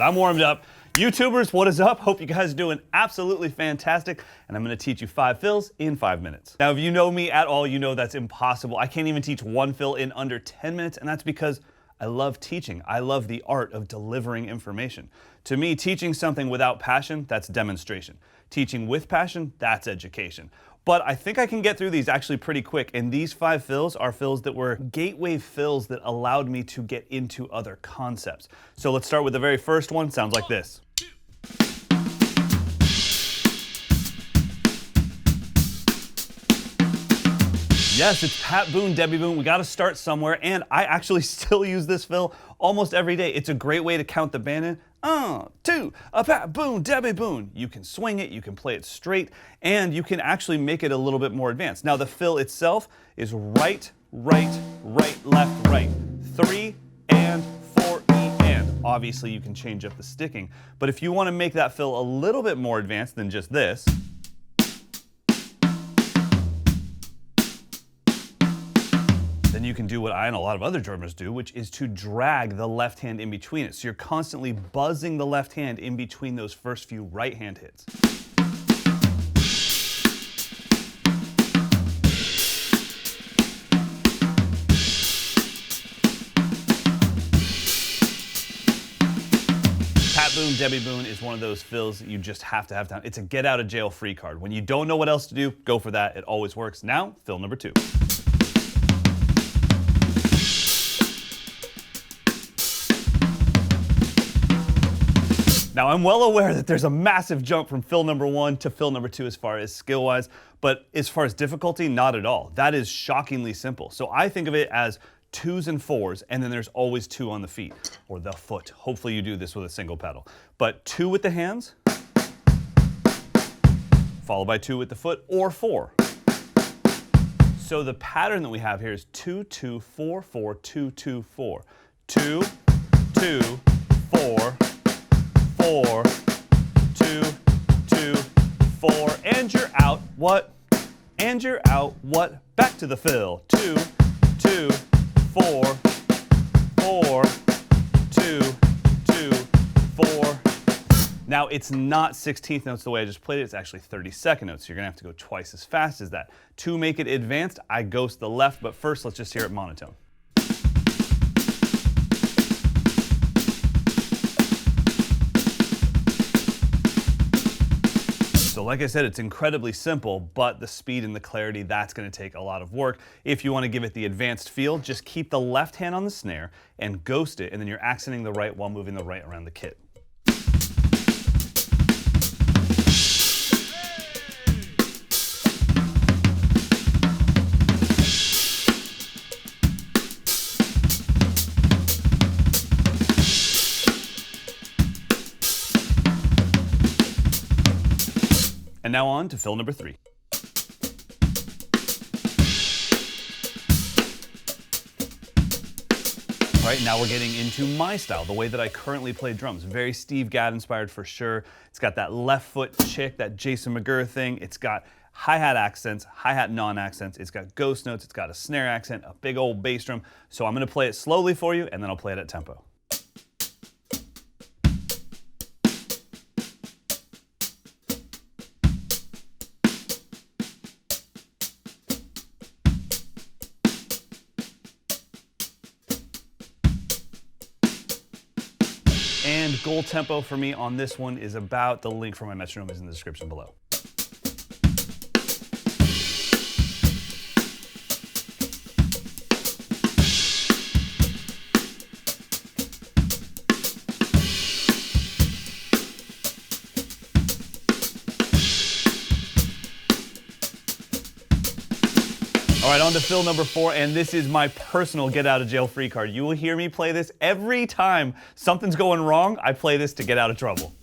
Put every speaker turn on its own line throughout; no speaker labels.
I'm warmed up. YouTubers, what is up? Hope you guys are doing absolutely fantastic, and I'm going to teach you 5 fills in 5 minutes. Now, if you know me at all, you know that's impossible. I can't even teach one fill in under 10 minutes, and that's because I love teaching. I love the art of delivering information. To me, teaching something without passion, that's demonstration. Teaching with passion, that's education. But I think I can get through these actually pretty quick, and these 5 fills are fills that were gateway fills that allowed me to get into other concepts. So let's start with the very first one. Sounds like this. Yes, it's Pat Boone, Debbie Boone. We got to start somewhere, and I actually still use this fill almost every day. It's a great way to count the band in. 2, a Pat Boone, Debbie Boone. You can swing it, you can play it straight, and you can actually make it a little bit more advanced. Now, the fill itself is right, right, right, left, right. 3 and 4 E and. Obviously, you can change up the sticking, but if you want to make that fill a little bit more advanced than just this, then you can do what I and a lot of other drummers do, which is to drag the left hand in between it. So you're constantly buzzing the left hand in between those first few right hand hits. Pat Boone, Debbie Boone is one of those fills that you just have to have down. It's a get out of jail free card. When you don't know what else to do, go for that. It always works. Now, fill number 2. Now, I'm well aware that there's a massive jump from fill number 1 to fill number 2 as far as skill-wise, but as far as difficulty, not at all. That is shockingly simple. So I think of it as 2s and 4s, and then there's always 2 on the feet, or the foot. Hopefully you do this with a single pedal. But 2 with the hands, followed by 2 with the foot, or 4. So the pattern that we have here is 2, 2, 4, 4, 2, 2, 4. 2, 2, 4, 4, 2, 2, 4, and you're out, what? And you're out, what? Back to the fill. 2, 2, 4, 4, 2, 2, 4. Now, it's not 16th notes the way I just played it, it's actually 32nd notes, so you're gonna have to go twice as fast as that. To make it advanced, I ghost the left, but first let's just hear it monotone. So like I said, it's incredibly simple, but the speed and the clarity, that's going to take a lot of work. If you want to give it the advanced feel, just keep the left hand on the snare and ghost it, and then you're accenting the right while moving the right around the kit. And now on to fill number 3. All right, now we're getting into my style, the way that I currently play drums. Very Steve Gadd inspired for sure. It's got that left foot chick, that Jason McGurr thing. It's got hi-hat accents, hi-hat non-accents. It's got ghost notes. It's got a snare accent, a big old bass drum. So I'm gonna play it slowly for you, and then I'll play it at tempo. And goal tempo for me on this one is about, the link for my metronome is in the description below. All right, on to fill number 4, and this is my personal get out of jail free card. You will hear me play this every time something's going wrong. I play this to get out of trouble.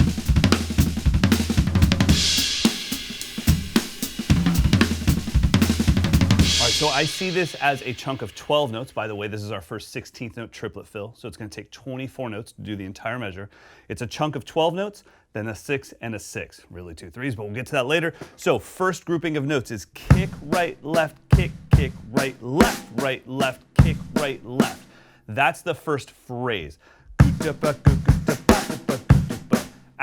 All right, so I see this as a chunk of 12 notes. By the way, this is our first 16th note triplet fill, so it's going to take 24 notes to do the entire measure. It's a chunk of 12 notes, then a 6 and a 6. Really 2 3s, but we'll get to that later. So first grouping of notes is kick, right, left, kick, right, left, kick, right, left. That's the first phrase.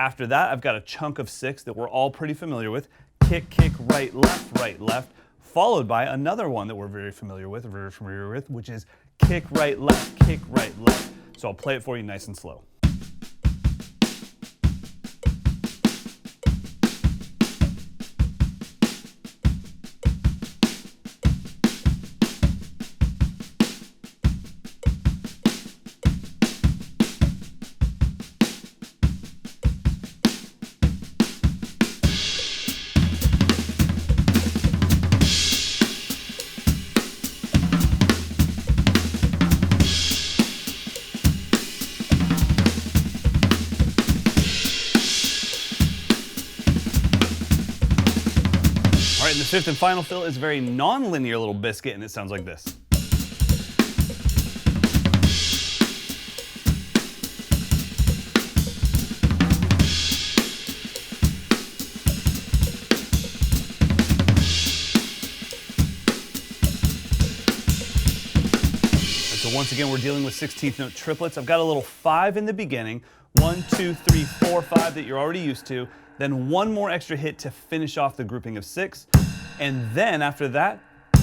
After that, I've got a chunk of 6 that we're all pretty familiar with. Kick, kick, right, left, followed by another one that we're very familiar with, which is kick, right, left, kick, right, left. So I'll play it for you nice and slow. All right, and the 5th and final fill is a very non-linear little biscuit, and it sounds like this. So once again, we're dealing with 16th note triplets. I've got a little 5 in the beginning, 1, 2, 3, 4, 5 that you're already used to, then one more extra hit to finish off the grouping of 6, and then after that,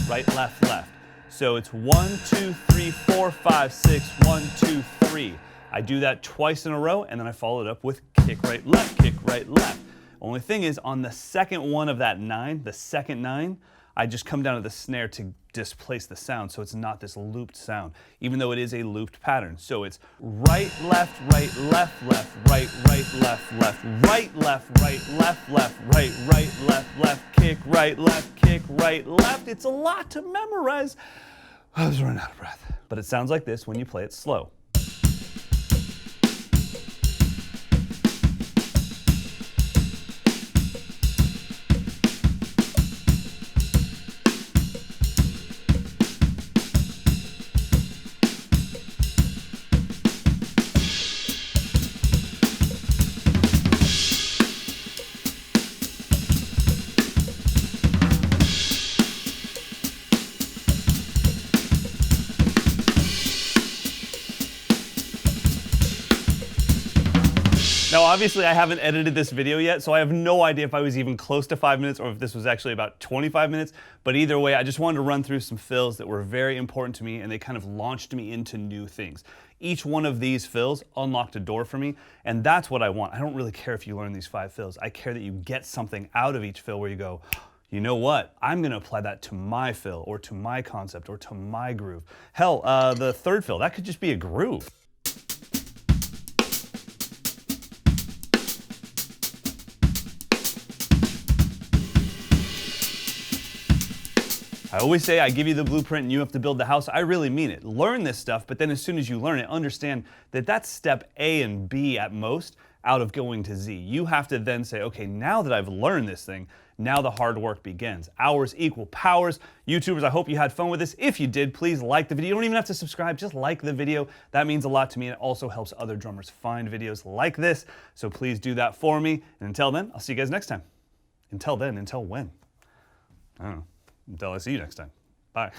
right, left, left. So it's 1, 2, 3, 4, 5, 6, 1, 2, 3. I do that twice in a row, and then I follow it up with kick, right, left, kick, right, left. Only thing is, on the second one of that 9, the second 9, I just come down to the snare to displace the sound, so it's not this looped sound, even though it is a looped pattern. So it's right, left, right, left, left, right, right, left, left, right, left, right, left, left, right, right, left, left, kick, right, left. It's a lot to memorize. I was running out of breath. But it sounds like this when you play it slow. Now obviously I haven't edited this video yet, so I have no idea if I was even close to 5 minutes or if this was actually about 25 minutes, but either way, I just wanted to run through some fills that were very important to me and they kind of launched me into new things. Each one of these fills unlocked a door for me, and that's what I want. I don't really care if you learn these 5 fills. I care that you get something out of each fill where you go, you know what, I'm gonna apply that to my fill or to my concept or to my groove. Hell, the 3rd fill, that could just be a groove. I always say I give you the blueprint and you have to build the house. I really mean it. Learn this stuff, but then as soon as you learn it, understand that that's step A and B at most out of going to Z. You have to then say, okay, now that I've learned this thing, now the hard work begins. Hours equal powers. YouTubers, I hope you had fun with this. If you did, please like the video. You don't even have to subscribe, just like the video. That means a lot to me, and it also helps other drummers find videos like this. So please do that for me. And until then, I'll see you guys next time. Until then, until when? I don't know. Until I see you next time. Bye.